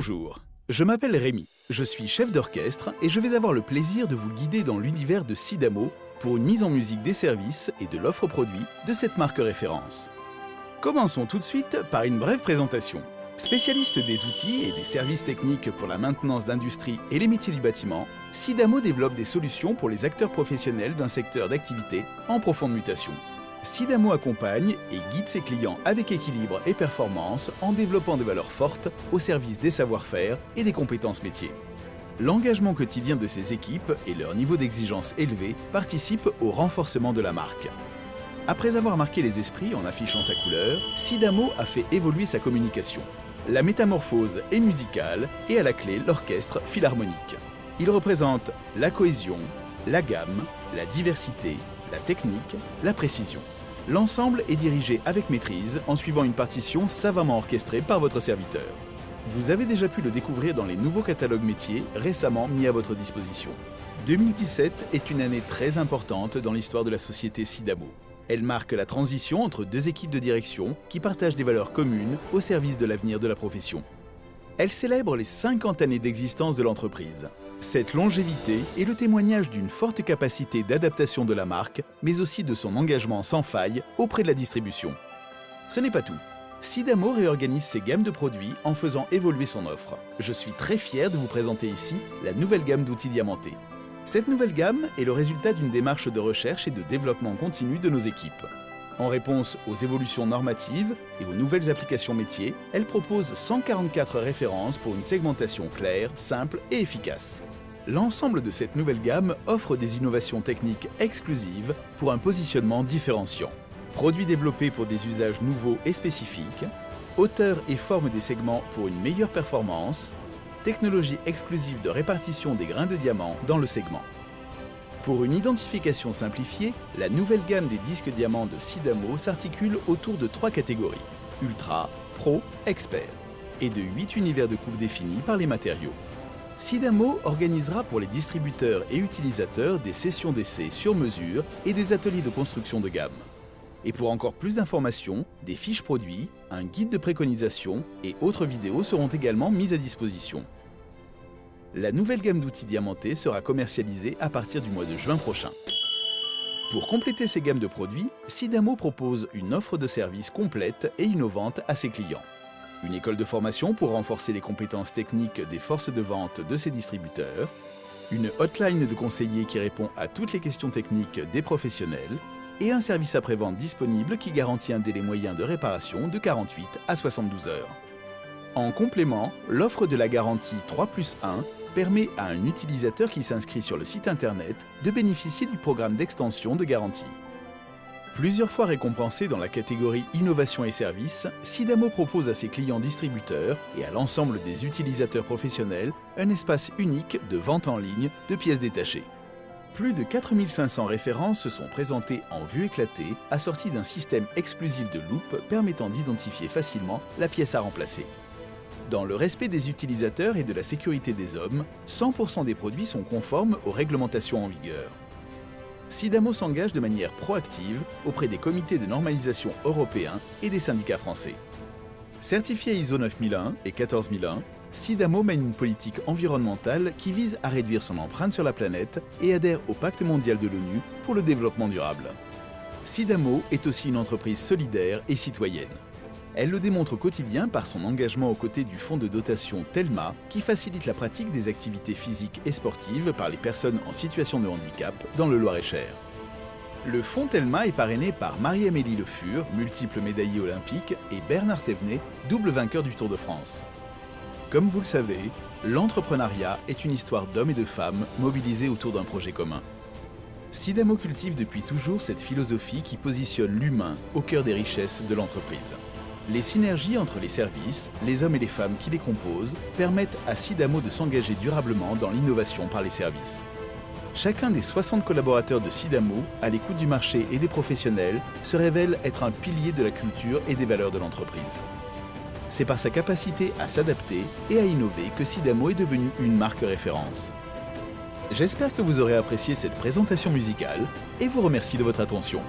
Bonjour, je m'appelle Rémi, je suis chef d'orchestre et je vais avoir le plaisir de vous guider dans l'univers de Sidamo pour une mise en musique des services et de l'offre produit de cette marque référence. Commençons tout de suite par une brève présentation. Spécialiste des outils et des services techniques pour la maintenance d'industrie et les métiers du bâtiment, Sidamo développe des solutions pour les acteurs professionnels d'un secteur d'activité en profonde mutation. Sidamo accompagne et guide ses clients avec équilibre et performance en développant des valeurs fortes au service des savoir-faire et des compétences métiers. L'engagement quotidien de ses équipes et leur niveau d'exigence élevé participent au renforcement de la marque. Après avoir marqué les esprits en affichant sa couleur, Sidamo a fait évoluer sa communication. La métamorphose est musicale et à la clé l'orchestre philharmonique. Il représente la cohésion, la gamme, la diversité, la technique, la précision. L'ensemble est dirigé avec maîtrise en suivant une partition savamment orchestrée par votre serviteur. Vous avez déjà pu le découvrir dans les nouveaux catalogues métiers récemment mis à votre disposition. 2017 est une année très importante dans l'histoire de la société Sidamo. Elle marque la transition entre deux équipes de direction qui partagent des valeurs communes au service de l'avenir de la profession. Elle célèbre les 50 années d'existence de l'entreprise. Cette longévité est le témoignage d'une forte capacité d'adaptation de la marque, mais aussi de son engagement sans faille auprès de la distribution. Ce n'est pas tout. Sidamo réorganise ses gammes de produits en faisant évoluer son offre. Je suis très fier de vous présenter ici la nouvelle gamme d'outils diamantés. Cette nouvelle gamme est le résultat d'une démarche de recherche et de développement continu de nos équipes. En réponse aux évolutions normatives et aux nouvelles applications métiers, elle propose 144 références pour une segmentation claire, simple et efficace. L'ensemble de cette nouvelle gamme offre des innovations techniques exclusives pour un positionnement différenciant. Produits développés pour des usages nouveaux et spécifiques, hauteur et forme des segments pour une meilleure performance, technologie exclusive de répartition des grains de diamant dans le segment. Pour une identification simplifiée, la nouvelle gamme des disques diamants de Sidamo s'articule autour de 3 catégories, Ultra, Pro, Expert, et de 8 univers de coupe définis par les matériaux. Sidamo organisera pour les distributeurs et utilisateurs des sessions d'essai sur mesure et des ateliers de construction de gamme. Et pour encore plus d'informations, des fiches produits, un guide de préconisation et autres vidéos seront également mises à disposition. La nouvelle gamme d'outils diamantés sera commercialisée à partir du mois de juin prochain. Pour compléter ces gammes de produits, Sidamo propose une offre de services complète et innovante à ses clients. Une école de formation pour renforcer les compétences techniques des forces de vente de ses distributeurs, une hotline de conseillers qui répond à toutes les questions techniques des professionnels et un service après-vente disponible qui garantit un délai moyen de réparation de 48 à 72 heures. En complément, l'offre de la garantie 3+1 permet à un utilisateur qui s'inscrit sur le site internet de bénéficier du programme d'extension de garantie. Plusieurs fois récompensé dans la catégorie Innovation et Services, Sidamo propose à ses clients distributeurs et à l'ensemble des utilisateurs professionnels un espace unique de vente en ligne de pièces détachées. Plus de 4500 références sont présentées en vue éclatée, assorties d'un système exclusif de loupe permettant d'identifier facilement la pièce à remplacer. Dans le respect des utilisateurs et de la sécurité des hommes, 100% des produits sont conformes aux réglementations en vigueur. Sidamo s'engage de manière proactive auprès des comités de normalisation européens et des syndicats français. Certifié ISO 9001 et 14001, Sidamo mène une politique environnementale qui vise à réduire son empreinte sur la planète et adhère au Pacte mondial de l'ONU pour le développement durable. Sidamo est aussi une entreprise solidaire et citoyenne. Elle le démontre au quotidien par son engagement aux côtés du fonds de dotation Telma qui facilite la pratique des activités physiques et sportives par les personnes en situation de handicap dans le Loir-et-Cher. Le fonds Telma est parrainé par Marie-Amélie Le Fur, multiple médaillée olympique, et Bernard Thévenet, double vainqueur du Tour de France. Comme vous le savez, l'entrepreneuriat est une histoire d'hommes et de femmes mobilisés autour d'un projet commun. Sidamo cultive depuis toujours cette philosophie qui positionne l'humain au cœur des richesses de l'entreprise. Les synergies entre les services, les hommes et les femmes qui les composent permettent à Sidamo de s'engager durablement dans l'innovation par les services. Chacun des 60 collaborateurs de Sidamo, à l'écoute du marché et des professionnels, se révèle être un pilier de la culture et des valeurs de l'entreprise. C'est par sa capacité à s'adapter et à innover que Sidamo est devenu une marque référence. J'espère que vous aurez apprécié cette présentation musicale et vous remercie de votre attention.